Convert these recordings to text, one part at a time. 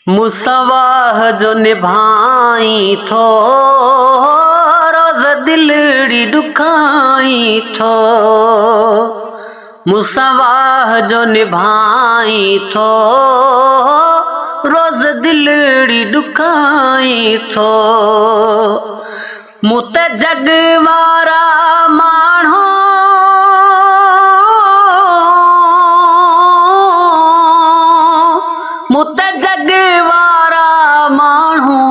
मुसवाह जो निभाई थो रोज़ दिलड़ी दुखाई थो। मुसवाह जो निभाई थो रोज़ दिलड़ी दुखाई थो। मुत जग वारा माण्हू मुत जग वारा माण्हू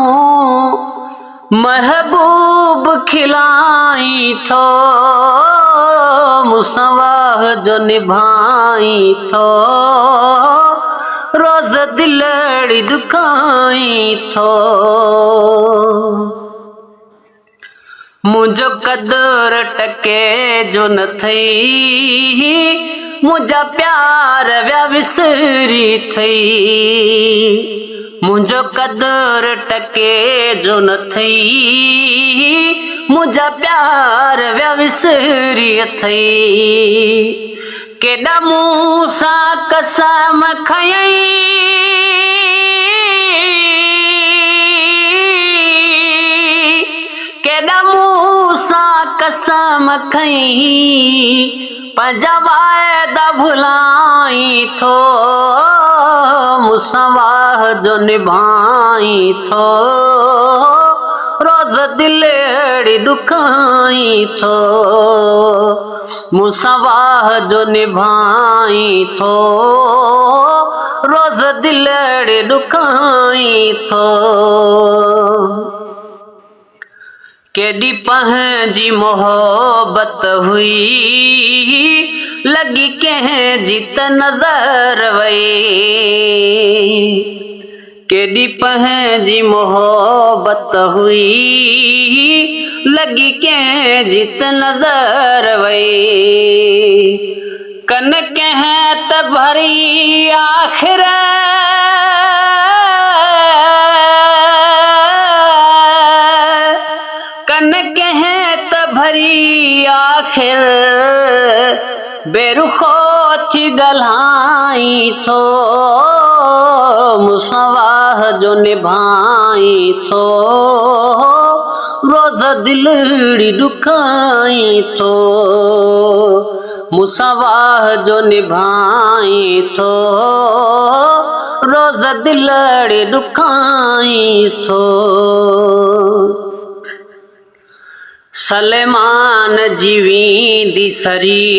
महबूब खिलाई थो। मुसवाह जो निभाई थो रोज़ दिलड़ी दुखाई थो। मुझो कदर टके जो न थई मुझा प्यार व्या विसरी थई। मुझो कदर टके जो न थई मुझा प्यार व्या विसरी थई। केॾा मूं सां कसम खयई केॾा मूं सां कसम खई पंहिंजा वाइदा भुलाई थो। मुसवाह जो निभाई थो रोज़ दिलड़ी दुखाई थो। मुसवाह जो निभाई थो रोज़ दिलड़ी दुखाई थो। केॾी पंहिंजी मोहब्बत हुई लॻी कंहिंजी त नज़र वई। केॾी पंहिंजी मोहब्बत हुई लॻी कंहिंजी त नज़र वई। कन कंहिं त भरी आख़िर कन कंहिं त भरी आख़िर बेरुखो थी ॻाल्हाई थो। मुसवाह जो निभाई थो रोज़ दिलड़ी दुखाई थो। मुसवाह जो निभाई थो रोज़ दिलड़ी दुखाई थो। सलेमान जीवींदी सरी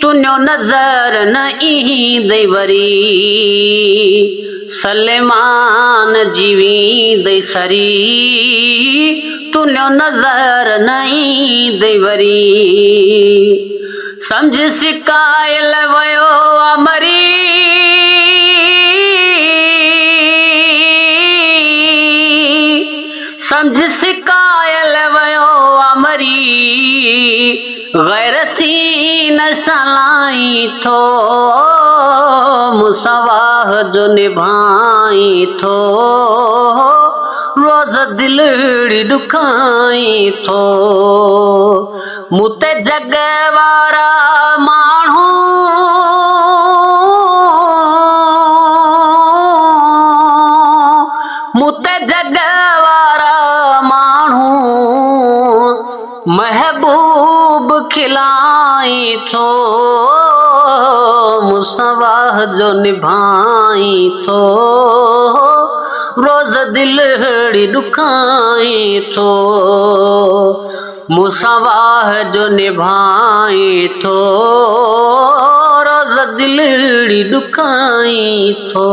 तुंहिंजो नज़र न ईंदई वरी। सलेमान जीवींदी सरी तुंहिंजो नज़र न ईंदई वरी। सम्झ सिकायल वियो अमरी सम्झ सिकायल वियो अमरी गैर सीन सलाई थो। मुसवाह जो निभाई थो रोज़ दिलड़ी दुखाई थो। मुत जग वारा माण्हू मुत जग वारा माण्हू महबूब खिलाई थो। मुसवाह जो निभाई थो रोज़ दिलड़ी दुखाई थो। मुसवाह जो निभाई थो रोज़ दिलड़ी दुखाई थो।